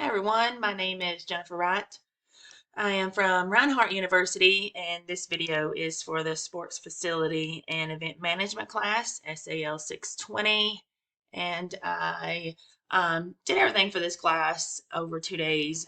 everyone, my name is Jennifer Wright. I am from Reinhardt University, and this video is for the Sports Facility and Event Management class, SAL 620. And I did everything for this class over 2 days.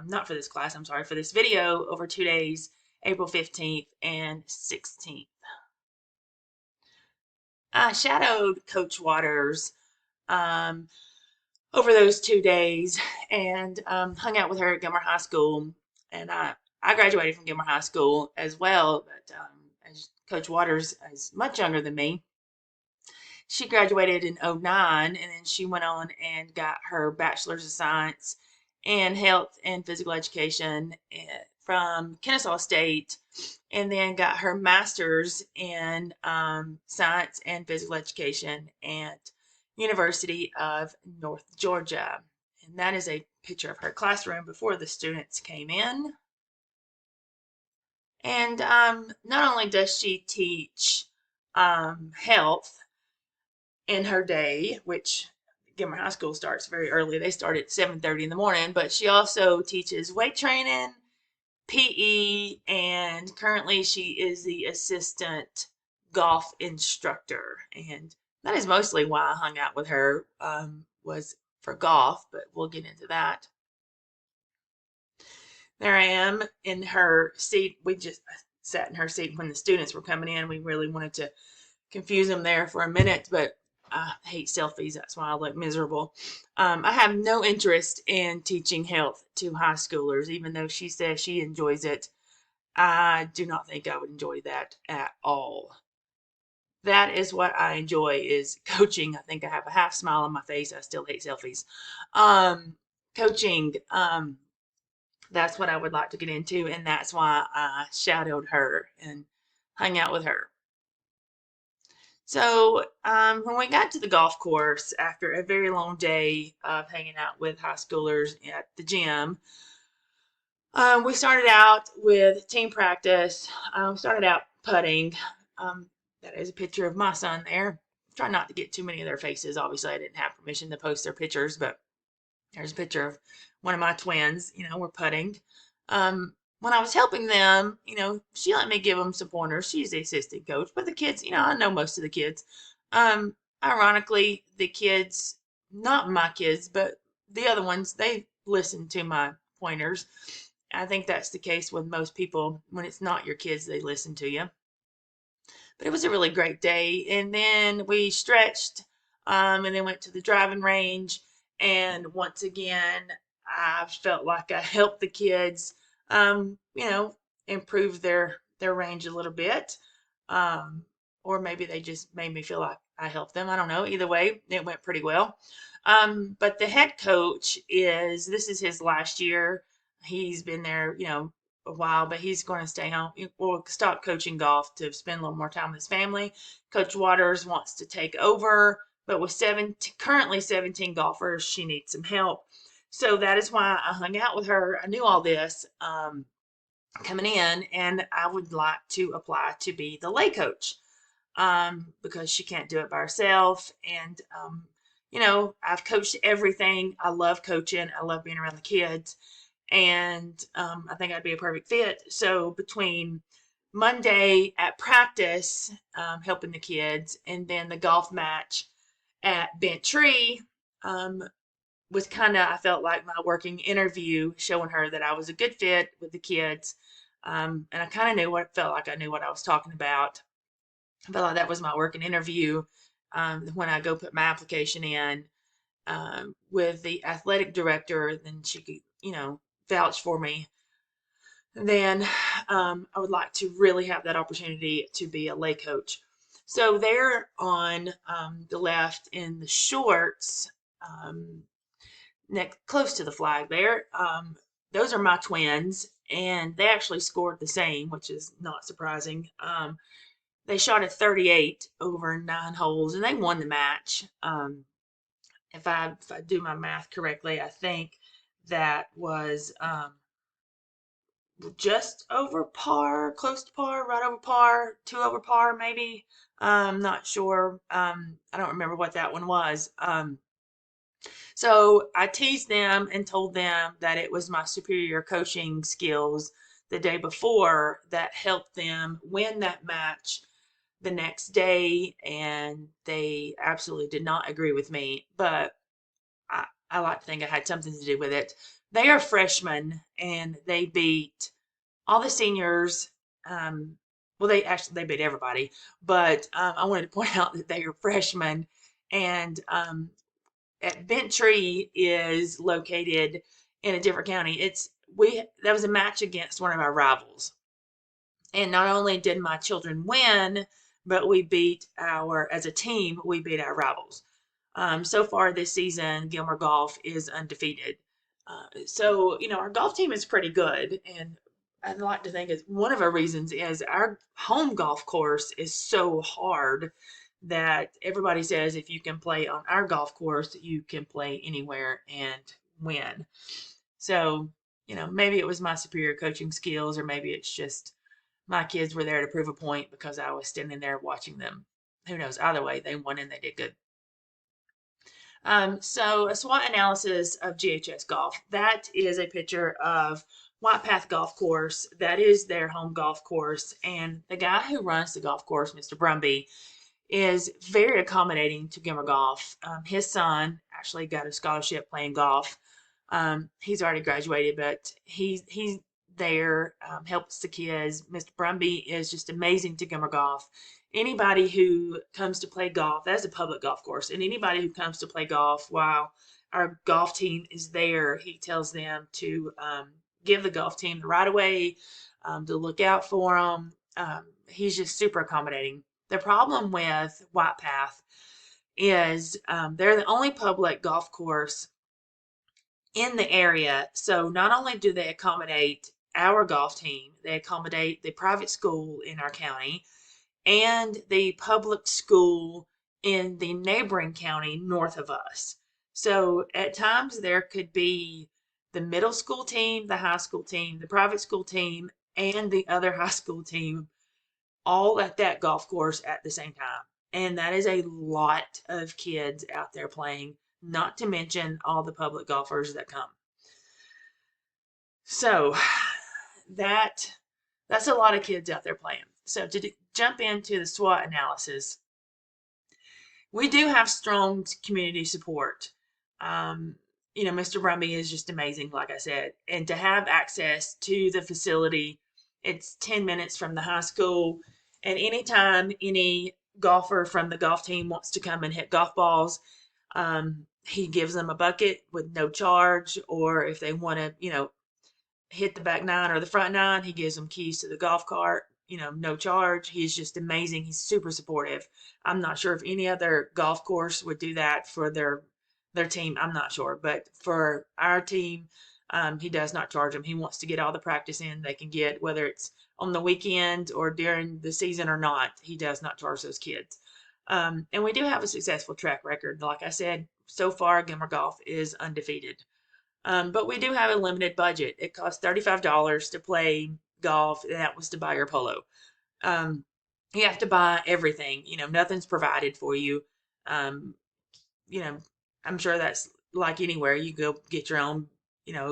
Not for this class, I'm sorry, for this video over 2 days, April 15th and 16th. I shadowed Coach Waters over those 2 days and hung out with her at Gilmer High School. And I graduated from Gilmer High School as well, but as Coach Waters is much younger than me. She graduated in '09, and then she went on and got her Bachelor's of Science in Health and Physical Education from Kennesaw State, and then got her Master's in Science and Physical Education at University of North Georgia. And that is a picture of her classroom before the students came in. And not only does she teach health in her day, which Gilmer High School starts very early. They start at 7:30 in the morning, but she also teaches weight training, PE, and currently she is the assistant golf instructor. And that is mostly why I hung out with her, was for golf, but we'll get into that. There I am in her seat. We just sat in her seat when the students were coming in. We really wanted to confuse them there for a minute, but I hate selfies. That's why I look miserable. I have no interest in teaching health to high schoolers, even though she says she enjoys it. I do not think I would enjoy that at all. That is what I enjoy, is coaching. I think I have a half smile on my face. I still hate selfies. Coaching, that's what I would like to get into, and that's why I shadowed her and hung out with her. So when we got to the golf course after a very long day of hanging out with high schoolers at the gym, we started out with team practice. We started out putting. That is a picture of my son there. Try not to get too many of their faces. Obviously, I didn't have permission to post their pictures, but there's a picture of one of my twins. We're putting. When I was helping them, she let me give them some pointers. She's the assistant coach, but the kids, I know most of the kids. Ironically, the kids, not my kids, but the other ones, they listen to my pointers. I think that's the case with most people. When it's not your kids, they listen to you. But it was a really great day. And then we stretched, and then went to the driving range. And once again, I felt like I helped the kids, improve their range a little bit. Or maybe they just made me feel like I helped them. I don't know. Either way, it went pretty well. But the head coach this is his last year. He's been there, a while, but he's going to stay home or stop coaching golf to spend a little more time with his family. Coach Waters wants to take over, but with currently 17 golfers, she needs some help. So that is why I hung out with her. I knew all this coming in, and I would like to apply to be the lay coach because she can't do it by herself. And, I've coached everything. I love coaching. I love being around the kids. And I think I'd be a perfect fit. So between Monday at practice, helping the kids, and then the golf match at Bent Tree, was I felt like my working interview, showing her that I was a good fit with the kids. And I kind of felt like I knew what I was talking about. I felt like that was my working interview when I go put my application in with the athletic director. Then she could, vouch for me. Then I would like to really have that opportunity to be a lay coach. So there on the left in the shorts, close to the flag there, those are my twins, and they actually scored the same, which is not surprising. They shot a 38 over 9 holes, and they won the match. If I do my math correctly, I think that was just over par, close to par, right over par, 2 over par, maybe. Not sure. I don't remember what that one was. So I teased them and told them that it was my superior coaching skills the day before that helped them win that match the next day, and they absolutely did not agree with me, but I like to think I had something to do with it. They are freshmen and they beat all the seniors. Well, they beat everybody, but I wanted to point out that they are freshmen, and at Bent Tree is located in a different county. It's we That was a match against one of our rivals, and not only did my children win, but as a team, we beat our rivals. So far this season, Gilmer Golf is undefeated. Our golf team is pretty good. And I'd like to think is one of our reasons is our home golf course is so hard that everybody says if you can play on our golf course, you can play anywhere and win. So, maybe it was my superior coaching skills, or maybe it's just my kids were there to prove a point because I was standing there watching them. Who knows? Either way, they won and they did good. So a SWOT analysis of GHS Golf. That is a picture of White Path Golf Course. That is their home golf course. And the guy who runs the golf course, Mr. Brumby, is very accommodating to Gilmer Golf. His son actually got a scholarship playing golf. He's already graduated, but he's there, helps the kids. Mr. Brumby is just amazing to Gilmer Golf. Anybody who comes to play golf, that's a public golf course, and anybody who comes to play golf while our golf team is there, he tells them to give the golf team the right of way, to look out for them. He's just super accommodating. The problem with White Path is they're the only public golf course in the area. So not only do they accommodate our golf team, they accommodate the private school in our county and the public school in the neighboring county north of us. So at times there could be the middle school team, the high school team, the private school team, and the other high school team all at that golf course at the same time. And that is a lot of kids out there playing, not to mention all the public golfers that come. So that's a lot of kids out there playing. So to jump into the SWOT analysis, we do have strong community support. Mr. Brumby is just amazing, like I said, and to have access to the facility, it's 10 minutes from the high school. And anytime any golfer from the golf team wants to come and hit golf balls, he gives them a bucket with no charge. Or if they want to, hit the back nine or the front nine, he gives them keys to the golf cart, no charge. He's just amazing. He's super supportive. I'm not sure if any other golf course would do that for their team. I'm not sure, but for our team, he does not charge them. He wants to get all the practice in they can get, whether it's on the weekend or during the season or not. He does not charge those kids. And we do have a successful track record. Like I said, so far, Gilmer Golf is undefeated. But we do have a limited budget. It costs $35 to play golf, and that was to buy your polo. Um, you have to buy everything. Nothing's provided for you. Um, you know, I'm sure that's like anywhere. You go get your own,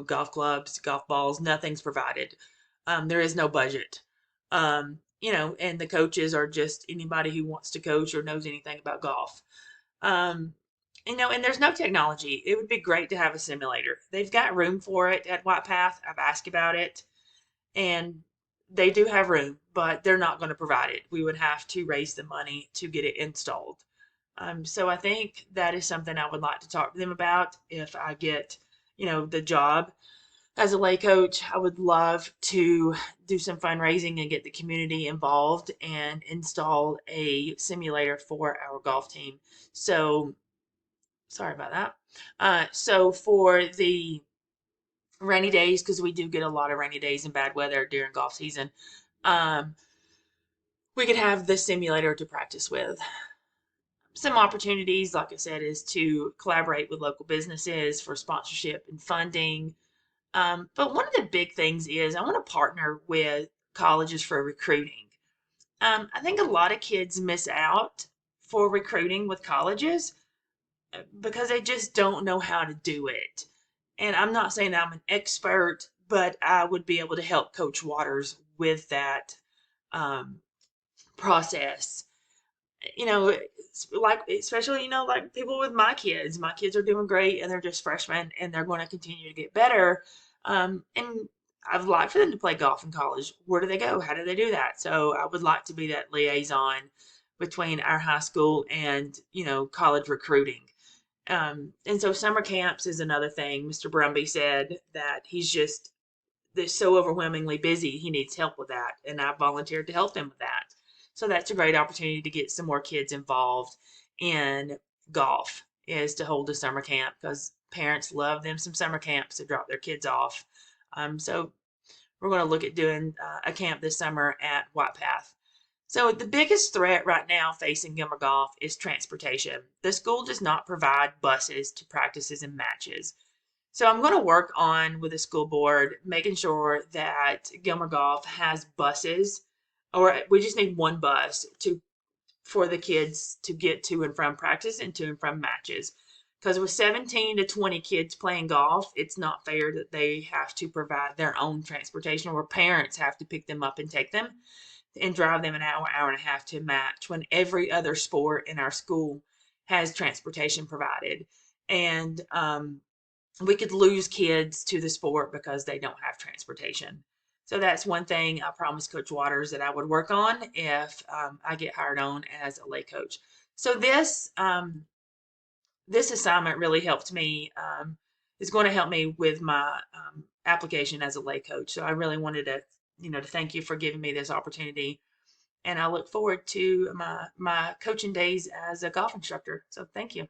golf clubs, golf balls. Nothing's provided. There is no budget. And the coaches are just anybody who wants to coach or knows anything about golf. Um, and there's no technology. It would be great to have a simulator. They've got room for it at White Path. I've asked about it, and they do have room, but they're not going to provide it. We would have to raise the money to get it installed. So I think that is something I would like to talk to them about if I get, the job as a lay coach. I would love to do some fundraising and get the community involved and install a simulator for our golf team. So sorry about that. So for the rainy days, because we do get a lot of rainy days and bad weather during golf season, um, we could have the simulator to practice with. Some opportunities, like I said, is to collaborate with local businesses for sponsorship and funding. But one of the big things is I want to partner with colleges for recruiting. I think a lot of kids miss out for recruiting with colleges because they just don't know how to do it. And I'm not saying I'm an expert, but I would be able to help Coach Waters with that um, process. Like especially like people with my kids. My kids are doing great, and they're just freshmen, and they're going to continue to get better. And I'd like for them to play golf in college. Where do they go? How do they do that? So I would like to be that liaison between our high school and college recruiting. And so summer camps is another thing. Mr. Brumby said that he's just they're so overwhelmingly busy, he needs help with that. And I volunteered to help him with that. So that's a great opportunity to get some more kids involved in golf, is to hold a summer camp, because parents love them some summer camps to drop their kids off. So we're going to look at doing a camp this summer at White Path. So the biggest threat right now facing Gilmer Golf is transportation. The school does not provide buses to practices and matches. So I'm going to work on with the school board making sure that Gilmer Golf has buses, or we just need one bus to for the kids to get to and from practice and to and from matches. Because with 17 to 20 kids playing golf, it's not fair that they have to provide their own transportation, or parents have to pick them up and take them and drive them an hour, hour and a half to match, when every other sport in our school has transportation provided. And we could lose kids to the sport because they don't have transportation. So that's one thing I promised Coach Waters that I would work on if I get hired on as a lay coach. So this assignment really helped me. Is going to help me with my application as a lay coach. So I really wanted to thank you for giving me this opportunity, and I look forward to my coaching days as a golf instructor. So thank you.